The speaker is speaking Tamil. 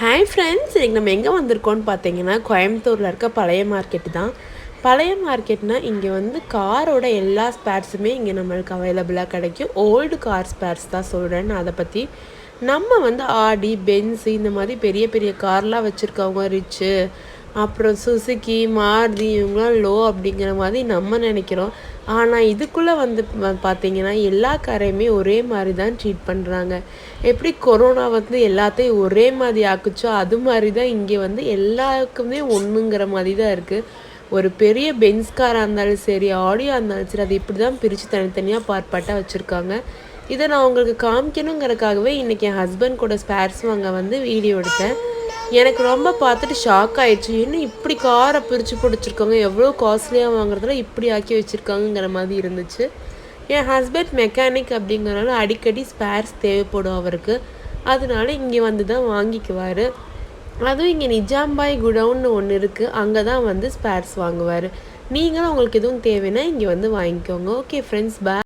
ஹாய் ஃப்ரெண்ட்ஸ், இன்றைக்கி நம்ம எங்கே வந்திருக்கோம்னு பார்த்தீங்கன்னா கோயம்புத்தூரில் இருக்க பழைய மார்க்கெட்டு தான். பழைய மார்க்கெட்னால் இங்கே வந்து காரோட எல்லா ஸ்பேர்ஸுமே இங்கே நம்மளுக்கு அவைலபிளாக கிடைக்கும். ஓல்டு கார் ஸ்பேர்ஸ் தான் சொல்கிறேன். நான் அதை பற்றி நம்ம வந்து ஆடி, பென்ஸு இந்த மாதிரி பெரிய பெரிய கார்லாம் வச்சுருக்கவங்க ரிச்சு, அப்புறம் சுசுக்கி, மாருதி இவங்களாம் லோ அப்படிங்கிற மாதிரி நம்ம நினைக்கிறோம். ஆனால் இதுக்குள்ளே வந்து பார்த்திங்கன்னா எல்லா காரையுமே ஒரே மாதிரி தான் ட்ரீட் பண்ணுறாங்க. எப்படி கொரோனா வந்து எல்லாத்தையும் ஒரே மாதிரி ஆக்குச்சோ அது மாதிரி தான் இங்கே வந்து எல்லாருக்குமே ஒன்றுங்கிற மாதிரி தான் இருக்குது. ஒரு பெரிய பென்ஸ் காராக இருந்தாலும் சரி, ஆடியாக இருந்தாலும் சரி, அது இப்படி தான் பிரித்து தனித்தனியாக பார்ப்பாட்டாக வச்சுருக்காங்க. இதை நான் உங்களுக்கு காமிக்கணுங்கிறதுக்காகவே இன்றைக்கி என் ஹஸ்பண்ட் கூட ஸ்பேர்ஸ் வாங்க வந்து வீடியோ எடுத்தேன். எனக்கு ரொம்ப பார்த்துட்டு ஷாக் ஆயிடுச்சு. இன்னும் இப்படி காரை பிரித்து பிடிச்சிருக்காங்க, எவ்வளோ காஸ்ட்லியாக வாங்குறதுல இப்படி ஆக்கி வச்சுருக்காங்கங்கிற மாதிரி இருந்துச்சு. என் ஹஸ்பண்ட் மெக்கானிக் அப்படிங்கிறனால அடிக்கடி ஸ்பேர்ஸ் தேவைப்படும் அவருக்கு. அதனால இங்கே வந்து தான் வாங்கிக்குவார். அதுவும் இங்கே நிஜாம்பாய் குடவுன்னு ஒன்று இருக்குது, அங்கே தான் வந்து ஸ்பேர்ஸ் வாங்குவார். நீங்களும் உங்களுக்கு எதுவும் தேவைன்னா இங்கே வந்து வாங்கிக்கோங்க. ஓகே ஃப்ரெண்ட்ஸ், பாய்.